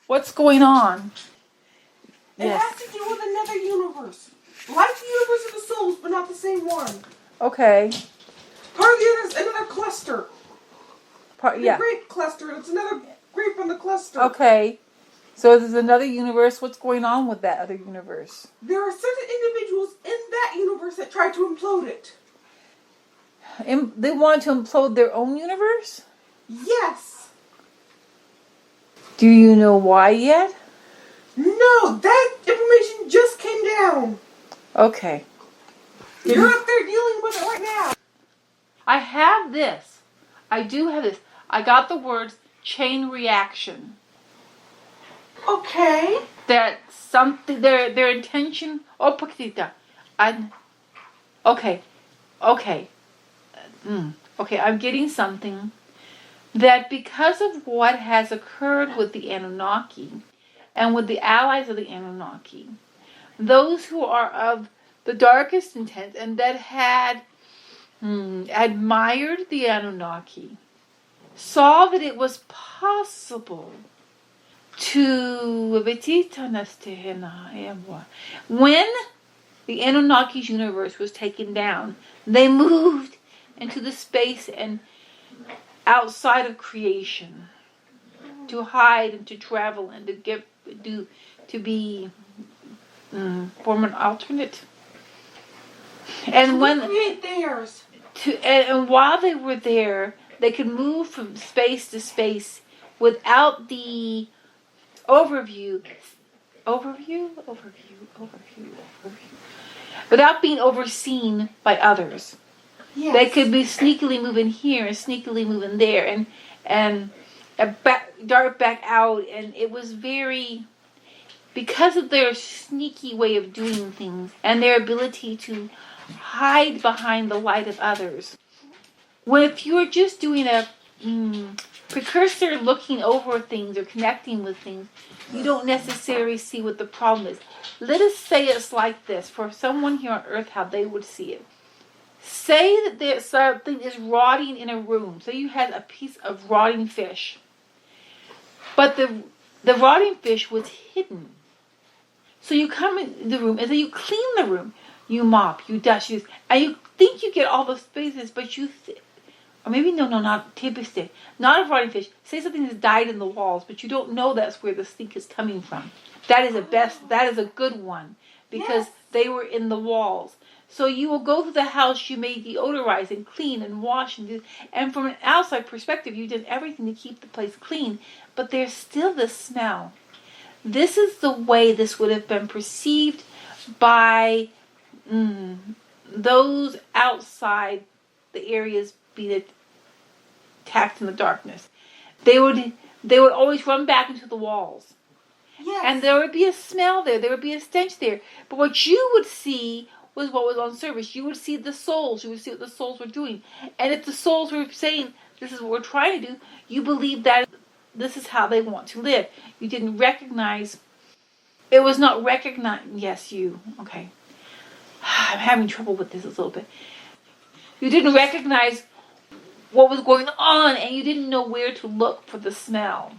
What's going on? It has to do with another universe. Like the universe of the souls, but not the same one. Okay. Part of the other is another cluster. Yeah. The grape cluster. It's another grape on the cluster. Okay. So there's another universe. What's going on with that other universe? There are certain individuals in that universe that try to implode it. They want to implode their own universe? Yes. Do you know why yet? No, that information just came down. Okay. You're up there dealing with it right now. I have this. I do have this. I got the words chain reaction. Okay. That something, their intention. Oh, poquitita. Okay. Okay. Okay, I'm getting something. That because of what has occurred with the Anunnaki and with the allies of the Anunnaki, those who are of the darkest intent and that had admired the Anunnaki saw that it was possible to when the Anunnaki's universe was taken down, they moved into the space and outside of creation to hide and to travel and form an alternate. And when create theirs. And while they were there, they could move from space to space without the overview, without being overseen by others. Yes. They could be sneakily moving here and sneakily moving there and dart back out, and it was very, because of their sneaky way of doing things and their ability to hide behind the light of others. If you're just doing a precursor looking over things or connecting with things, you don't necessarily see what the problem is. Let us say it's like this for someone here on Earth, how they would see it. Say that there's something is rotting in a room. So you had a piece of rotting fish. But the rotting fish was hidden. So you come in the room and then you clean the room. You mop, you dust, and you think you get all the spaces, but or maybe not typically, not a rotting fish. Say something has died in the walls, but you don't know that's where the stink is coming from. That is a good one, because they were in the walls. So you will go through the house, you may deodorize and clean and wash and from an outside perspective, you did everything to keep the place clean, but there's still this smell. This is the way this would have been perceived by those outside the areas being attacked in the darkness. They would always run back into the walls. Yes. And there would be a smell there. There would be a stench there. But what you would see was what was on service. You would see the souls. You would see what the souls were doing. And if the souls were saying, this is what we're trying to do, you believe that this is how they want to live. You didn't recognize. It was not recognized. Yes, you. Okay. I'm having trouble with this a little bit. You didn't recognize what was going on, and you didn't know where to look for the smell.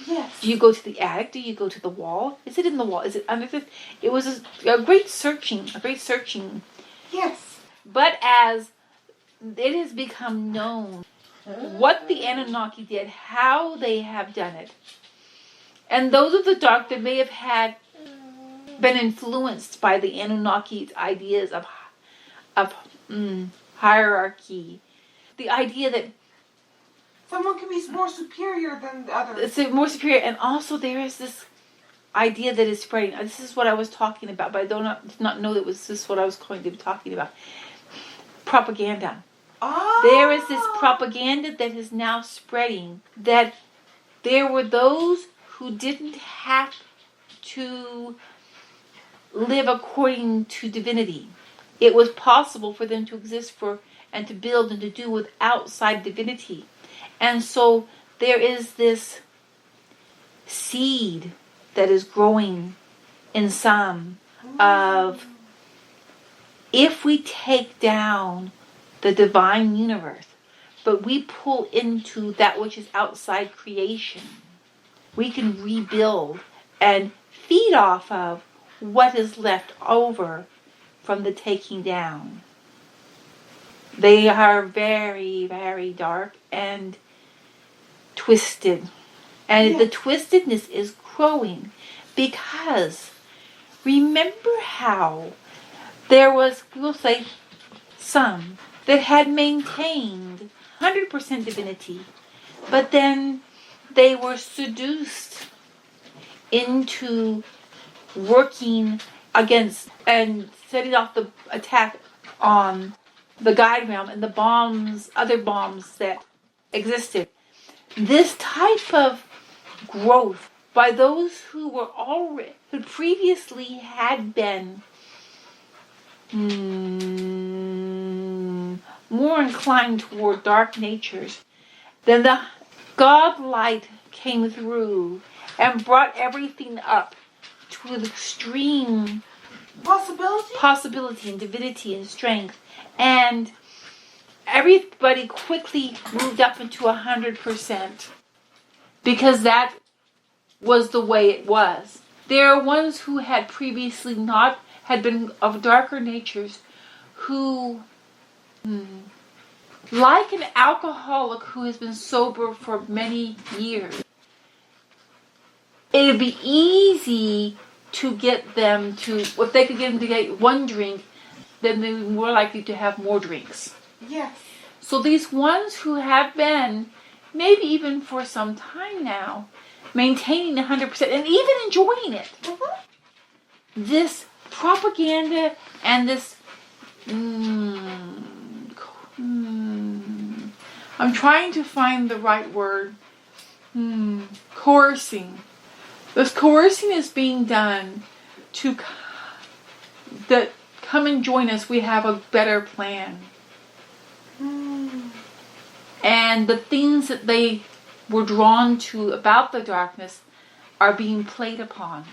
Yes. Do you go to the attic? Do you go to the wall? Is it in the wall? Is it under this? It was a great searching. Yes. But as it has become known what the Anunnaki did, how they have done it, and those of the dark that may have been influenced by the Anunnaki's ideas of hierarchy, the idea that someone can be more superior than the others. It's more superior, and also there is this idea that is spreading. This is what I was talking about, but I did not know that was this what I was going to be talking about. Propaganda. Oh. There is this propaganda that is now spreading that there were those who didn't have to live according to divinity. It was possible for them to exist and to build and to do with outside divinity. And so there is this seed that is growing in some of, if we take down the divine universe, but we pull into that which is outside creation, we can rebuild and feed off of what is left over from the taking down. They are very, very dark and twisted. And the twistedness is growing because remember how there was, we'll say, some that had maintained 100% divinity, but then they were seduced into working against and setting off the attack on the guide realm and the bombs, other bombs that existed. This type of growth by those who were already, who previously had been more inclined toward dark natures, then the God light came through and brought everything up to the extreme possibility and divinity and strength, and everybody quickly moved up into 100% because that was the way it was. There are ones who had previously not, had been of darker natures, who, like an alcoholic who has been sober for many years, it would be easy to get them to, if they could get them to get one drink, then they were more likely to have more drinks. Yes. So these ones who have been, maybe even for some time now, maintaining 100% and even enjoying it. This propaganda and this, I'm trying to find the right word, coercing. This coercing is being done to that come and join us, we have a better plan. And the things that they were drawn to about the darkness are being played upon.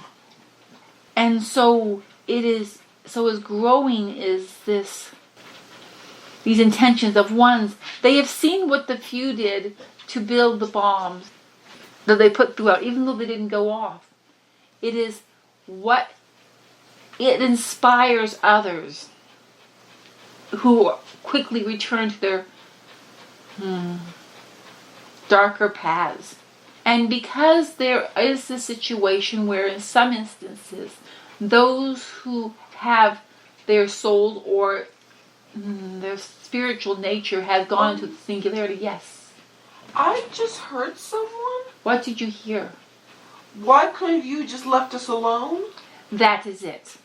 And so it is, so as growing is these intentions of ones. They have seen what the few did to build the bombs that they put throughout, even though they didn't go off. It is what it inspires others who quickly return to their darker paths. And because there is this situation where in some instances those who have their soul or their spiritual nature has gone into the singularity. Yes. I just heard someone. What did you hear? Why couldn't you just left us alone? That is it.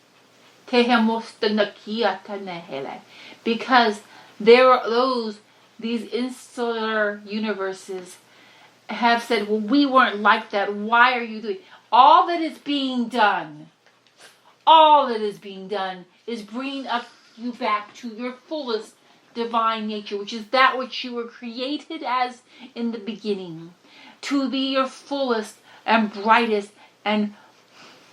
Because there are these insular universes have said, well, we weren't like that. Why are you doing? All that is being done is bringing up you back to your fullest divine nature, which is that which you were created as in the beginning, to be your fullest and brightest and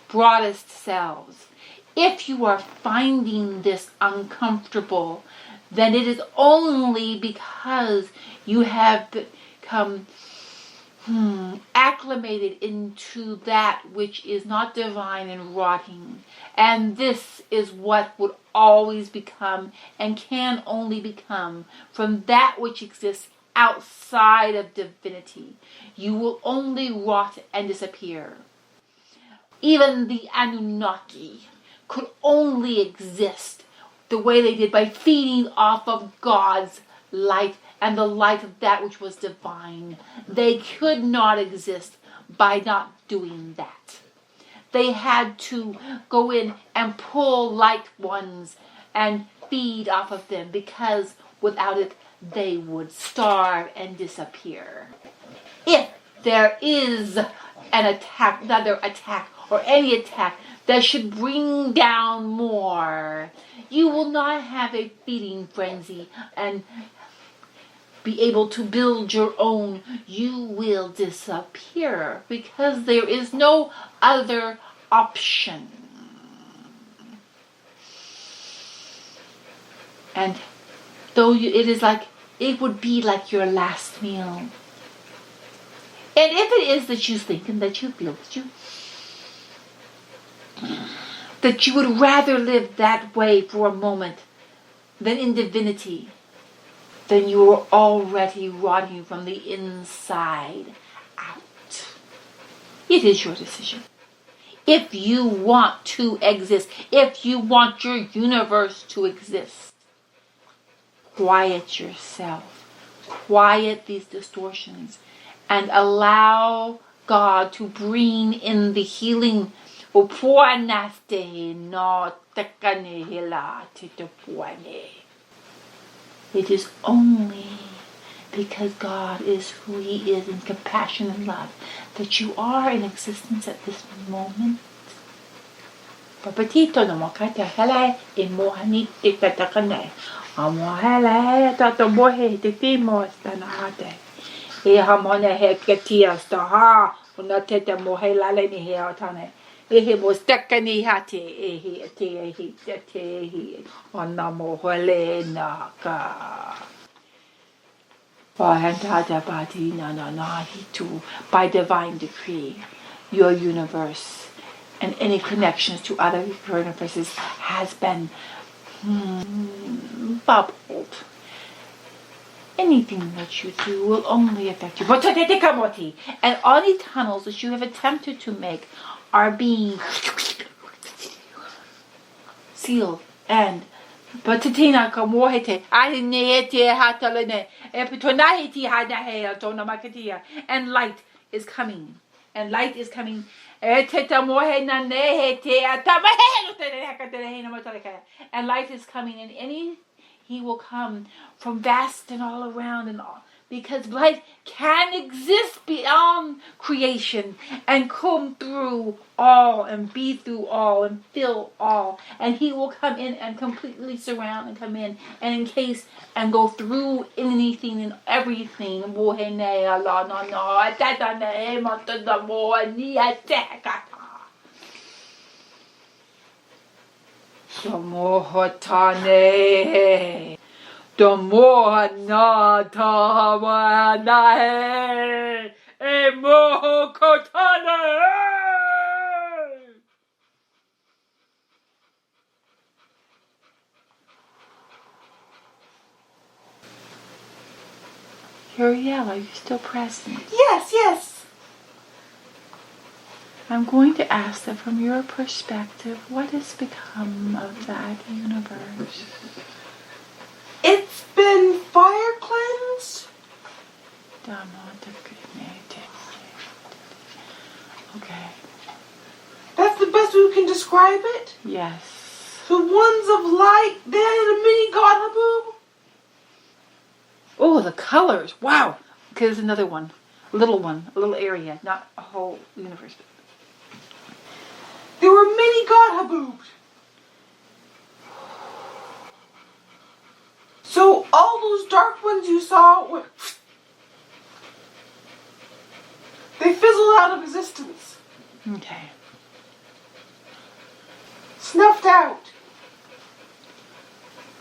broadest selves. If you are finding this uncomfortable, then it is only because you have become acclimated into that which is not divine and rotting. And this is what would always become and can only become from that which exists outside of divinity. You will only rot and disappear. Even the Anunnaki could only exist the way they did by feeding off of God's light and the light of that which was divine. They could not exist by not doing that. They had to go in and pull light ones and feed off of them, because without it they would starve and disappear. If there is an attack, another attack, or any attack that should bring down more, you will not have a feeding frenzy and be able to build your own. You will disappear because there is no other option. And though it would be like your last meal, And if it is that you think and that you feel that you would rather live that way for a moment than in divinity, then you are already rotting from the inside out. It is your decision. If you want to exist, if you want your universe to exist, quiet yourself. Quiet these distortions and allow God to bring in the healing. It is only because God is who He is in compassion and love that you are in existence at this moment. Papatito no makata hele e mohani te katakane. Amo hele tato mohe te timo stanahate. E hamone he katia staha una tete mohe lale ni he atane. E he mostakani hate e he te he ona mohele naka. By divine decree, your universe and any connections to other universes has been bubbled. Anything that you do will only affect you. And all the tunnels that you have attempted to make are being sealed and Patatina kamohete, alinete hatalene, epitonahiti hadahea tonamakatia, and light is coming. And light is coming. And light is coming, and he will come from vast and all around and all. Because light can exist beyond creation and come through all and be through all and fill all. And he will come in and completely surround and come in and encase and go through anything and everything. Domohanata Wanahe Emohokotane. Uriel, are you still present? Yes, yes. I'm going to ask that from your perspective, what has become of that universe? It's been fire cleansed. Okay. That's the best we can describe it. Yes. The ones of light, they had a mini God Haboob. Oh, the colors. Wow. Okay, there's another one. A little area, not a whole universe. There were many God Haboobs. So all those dark ones you saw, they fizzled out of existence. Okay. Snuffed out.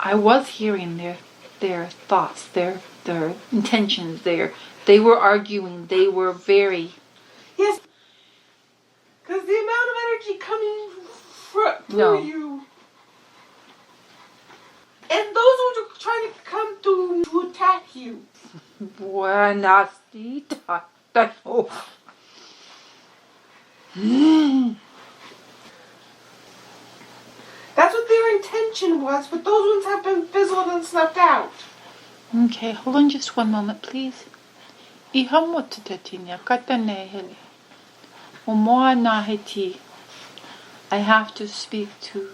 I was hearing their thoughts, their intentions. They were arguing. They were very. Yes. Because the amount of energy coming through you. And those ones are trying to come through to attack you. That's what their intention was, but those ones have been fizzled and snuffed out. Okay, hold on just one moment, please. I have to speak to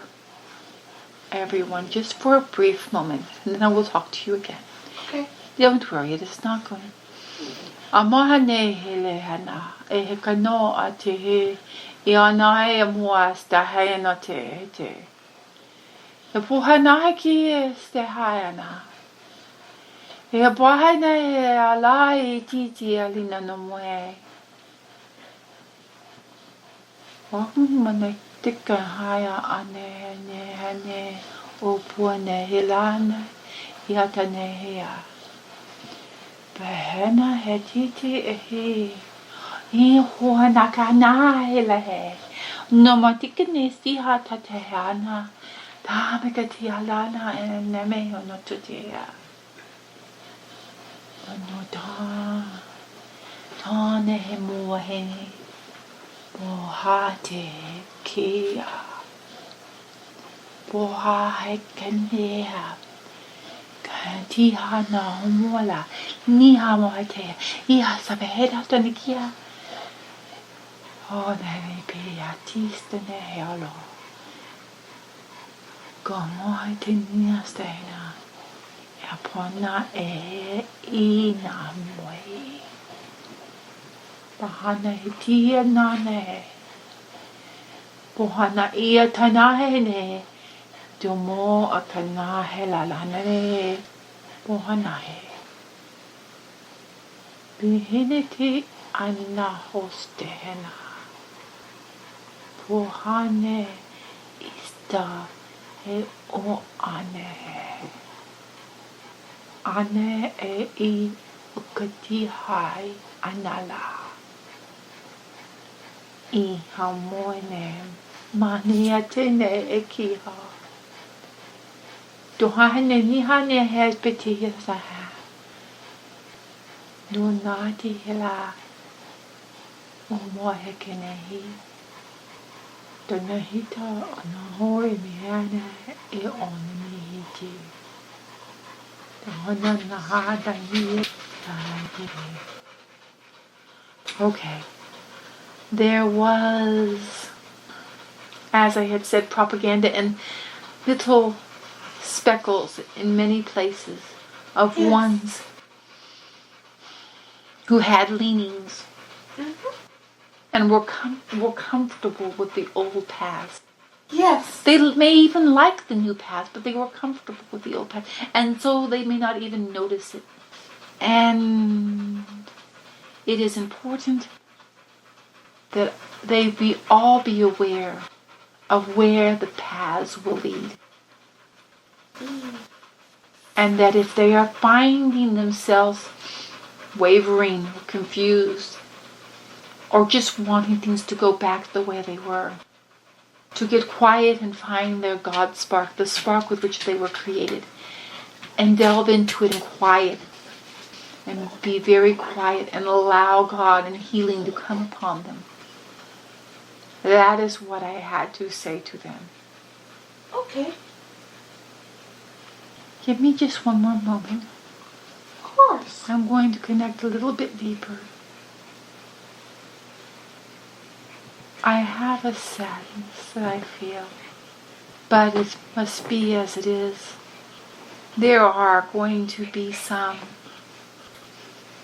everyone just for a brief moment, and then I will talk to you again. Okay. Don't worry, it is not going. Tika haya ane o puane hilana yatane hea. Behena he titi ehi I hona ka na hele he. No matikene si ha ta te ana. Ta me ka ti alana e ne me ho no tu te ya. No ta. Ta ne he mua he. Boha te kia. Boha he kanea. Ti ha na homola. Ni ha mo te. I ha sabe he da ta ni kia. O ne me pe ya tista ne he alo. Como hai te nia steina. E pona e I na moi. Pahana he tia na ne. Pohana ia tana he ne. Domo a tana he la la ne. Pohana he. Bihine te ana hoste hena. Pohane ista he o ane he. Ane e I ukati hai anala. I hamoine mania tene e kiha. Dohane ni hane he peti sa ha. No nati hela. O mo he kenehi. Donahita ona hoi miana e ona mihiti. Dona nahada ni. Okay. There was, as I had said, propaganda and little speckles in many places of ones who had leanings and were comfortable with the old past. Yes. They may even like the new past, but they were comfortable with the old past. And so they may not even notice it. And it is important that they all be aware of where the paths will lead. And that if they are finding themselves wavering or confused or just wanting things to go back the way they were, to get quiet and find their God spark, the spark with which they were created, and delve into it in quiet and be very quiet and allow God and healing to come upon them. That is what I had to say to them. Okay. Give me just one more moment. Of course. I'm going to connect a little bit deeper. I have a sadness that I feel, but it must be as it is. There are going to be some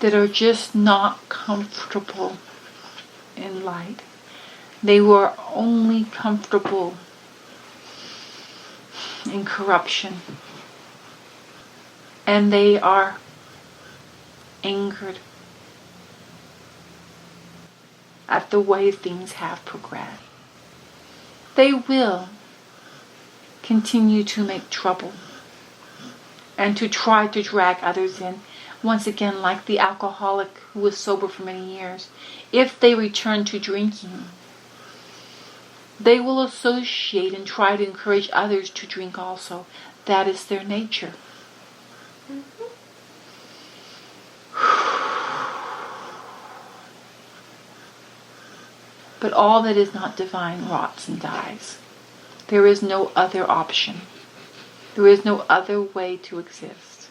that are just not comfortable in light. They were only comfortable in corruption. And they are angered at the way things have progressed. They will continue to make trouble and to try to drag others in. Once again, like the alcoholic who was sober for many years, if they return to drinking, they will associate and try to encourage others to drink also. That is their nature. But all that is not divine rots and dies. There is no other option. There is no other way to exist.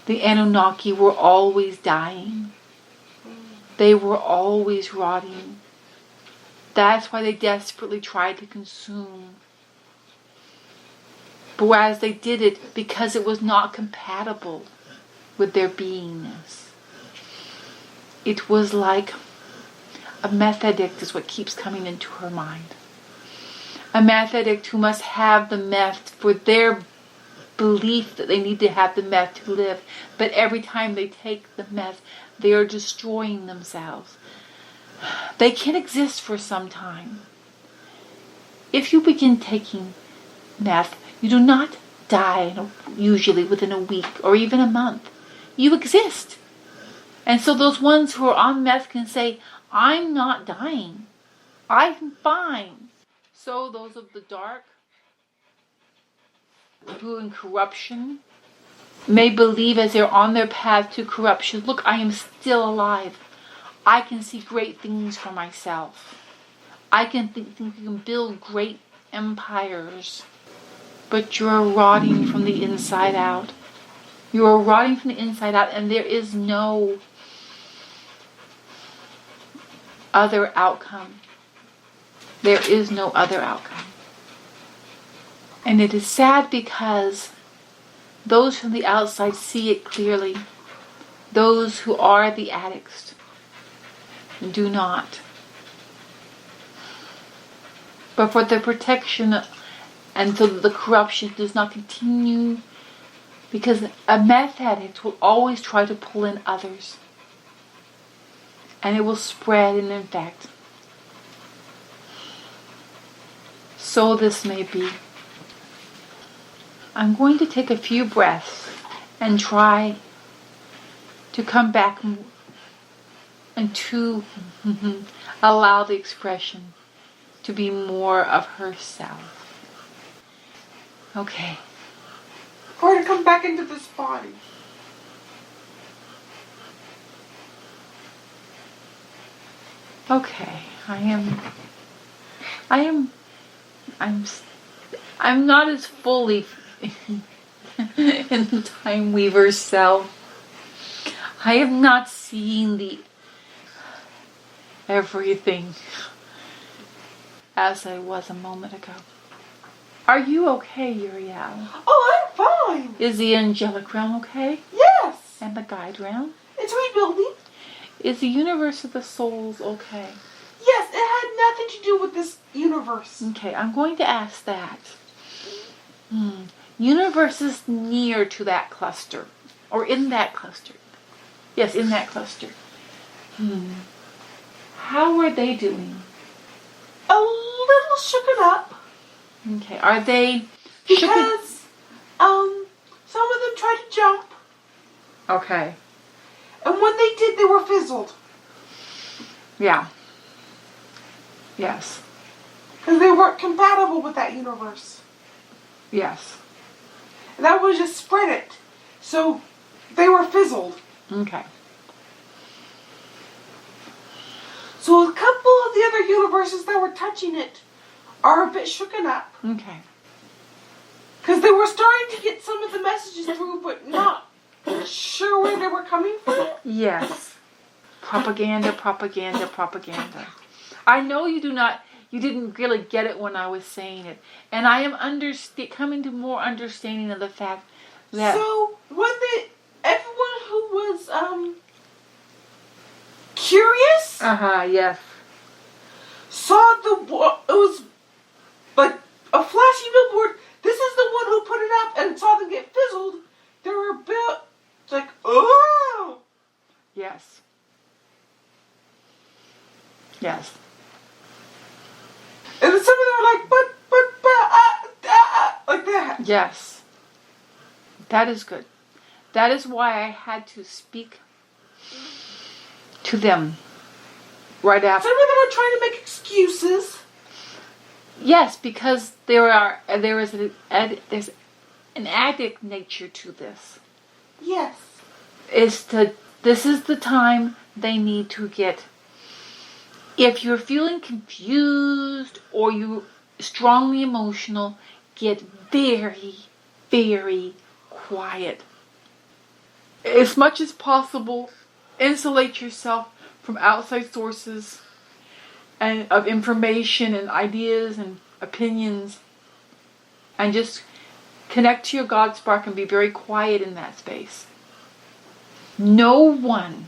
The Anunnaki were always dying. They were always rotting. That's why they desperately tried to consume. But as they did it, because it was not compatible with their beingness, it was like a meth addict is what keeps coming into her mind. A meth addict who must have the meth for their belief that they need to have the meth to live. But every time they take the meth, they are destroying themselves. They can exist for some time. If you begin taking meth, you do not die usually within a week or even a month. You exist. And so those ones who are on meth can say, I'm not dying. I'm fine. So those of the dark who are in corruption may believe as they're on their path to corruption, look, I am still alive. I can see great things for myself. I can think you can build great empires. But you're rotting from the inside out. You are rotting from the inside out, and there is no other outcome. There is no other outcome. And it is sad because those from the outside see it clearly. Those who are the addicts do not. But for the protection and so that the corruption does not continue, because a meth addict will always try to pull in others. And it will spread and infect. So this may be. I'm going to take a few breaths and try to come back and to allow the expression to be more of herself. Okay. For her to come back into this body. Okay. I'm not as fully in the Time Weaver self. I am not seeing the everything as I was a moment ago. Are you okay, Uriel? Oh, I'm fine. Is the angelic realm okay? Yes. And the guide realm? It's rebuilding. Is the universe of the souls okay? Yes, it had nothing to do with this universe. Okay, I'm going to ask that. Universe is near to that cluster. Or in that cluster. Yes, in that cluster. How are they doing? A little shooken up. Okay, are they because some of them tried to jump, okay, and when they did, they were fizzled. Yeah. Yes. Because they weren't compatible with that universe. Yes. And that would just spread it. So they were fizzled. Okay. So a couple of the other universes that were touching it are a bit shooken up. Okay. Because they were starting to get some of the messages through, but not sure where they were coming from. Yes. Propaganda, propaganda, propaganda. I know you didn't really get it when I was saying it. And I am coming to more understanding of the fact that... So, everyone who was, curious... yes. Saw it was like a flashy billboard. This is the one who put it up and saw them get fizzled. They were a bit like, oh! Yes. Yes. And then some of them were like, like that. Yes. That is good. That is why I had to speak to them right after. Some of them are trying to make excuses. Yes, because there's an addict nature to this. Yes. This is the time they need to get. If you're feeling confused or you're strongly emotional, get very, very quiet. As much as possible, insulate yourself from outside sources and of information and ideas and opinions, and just connect to your God spark and be very quiet in that space. No one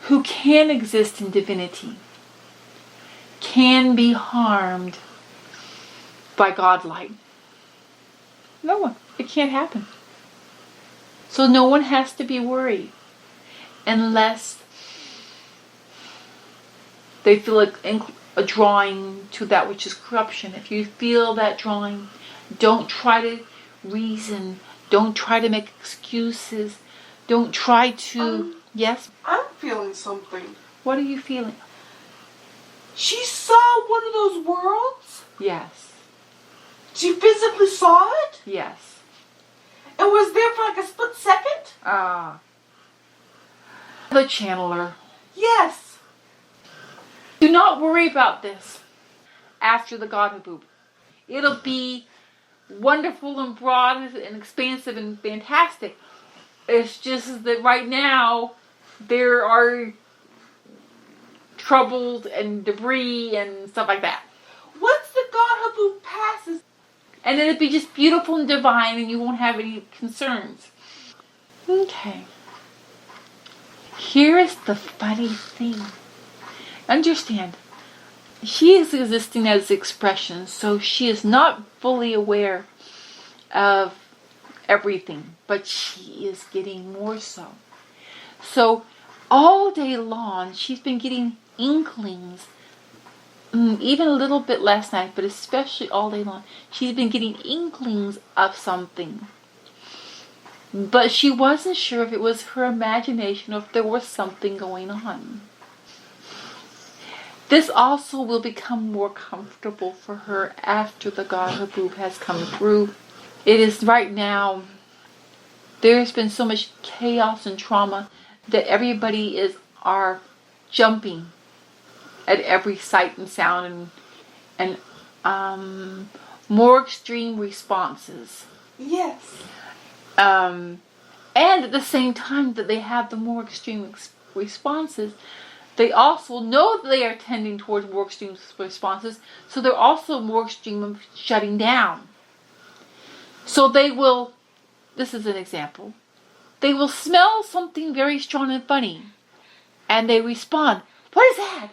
who can exist in divinity can be harmed by God light. No one. It can't happen. So no one has to be worried unless they feel a drawing to that which is corruption. If you feel that drawing, don't try to reason. Don't try to make excuses. Don't try to Yes? I'm feeling something. What are you feeling? She saw one of those worlds? Yes. She physically saw it? Yes. And was there for like a split second? Ah. The channeler. Yes. Do not worry about this after the God Haboob. It'll be wonderful and broad and expansive and fantastic. It's just that right now there are troubles and debris and stuff like that. Once the God Haboob passes, And it'll be just beautiful and divine and you won't have any concerns. Okay. Here is the funny thing. Understand, she is existing as expression, so she is not fully aware of everything, but she is getting more so. So all day long, she's been getting inklings, even a little bit last night, but especially all day long, she's been getting inklings of something. But she wasn't sure if it was her imagination or if there was something going on. This also will become more comfortable for her after the God Haboob has come through. It is right now, there's been so much chaos and trauma that everybody are jumping at every sight and sound and more extreme responses. yes. And at the same time that they have the more extreme responses, they also know that they are tending towards more extreme responses, so they're also more extreme of shutting down. So they will, this is an example, they will smell something very strong and funny, and they respond, "What is that?"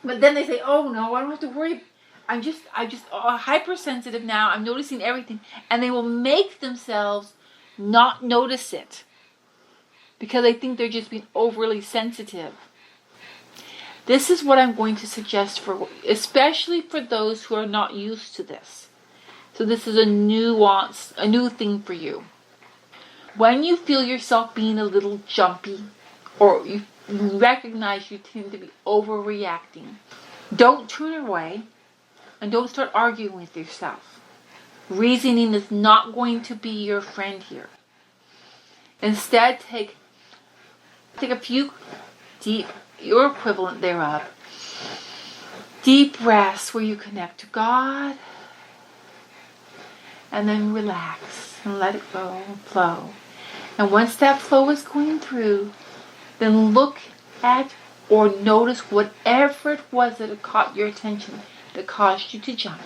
But then they say, "Oh no, I don't have to worry. I'm just hypersensitive now. I'm noticing everything," and they will make themselves not notice it because they think they're just being overly sensitive. This is what I'm going to suggest for, especially for those who are not used to this. So this is a nuance, a new thing for you. When you feel yourself being a little jumpy, or you recognize you tend to be overreacting, don't turn away and don't start arguing with yourself. Reasoning is not going to be your friend here. Instead, take a few deep, your equivalent thereof, deep breaths where you connect to God, and then relax and let it go and flow. And once that flow is going through, then look at or notice whatever it was that caught your attention, that caused you to jump.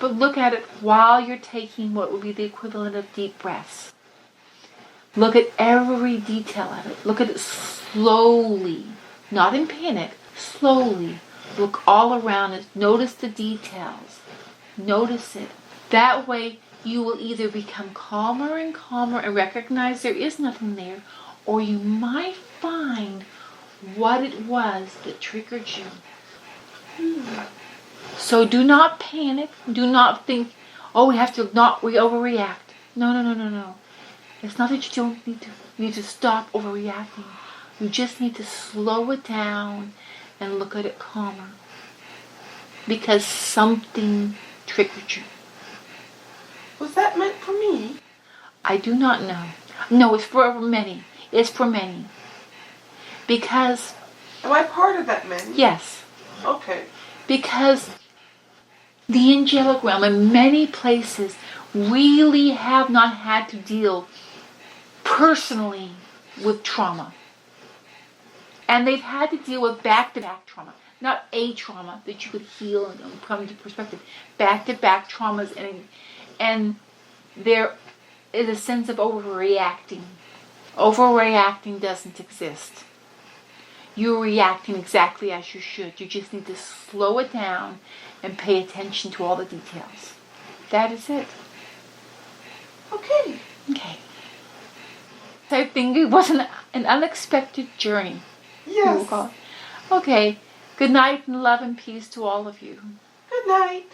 But look at it while you're taking what would be the equivalent of deep breaths. Look at every detail of it. Look at it slowly, not in panic, slowly. Look all around it. Notice the details. Notice it. That way you will either become calmer and calmer and recognize there is nothing there, or you might find what it was that triggered you. So do not panic. Do not think, "Oh, we overreact." No. It's not that you need to stop overreacting. You just need to slow it down and look at it calmer. Because something triggered you. Was that meant for me? I do not know. No, it's for many. It's for many. Because... Am I part of that many? Yes. Okay. Because the angelic realm in many places really have not had to deal personally with trauma. And they've had to deal with back-to-back trauma. Not a trauma that you could heal and come to perspective. Back-to-back traumas, and there is a sense of overreacting. Overreacting doesn't exist. You're reacting exactly as you should. You just need to slow it down and pay attention to all the details. That is it. Okay. Okay. I think it was an unexpected journey. Yes. Okay. Good night and love and peace to all of you. Good night.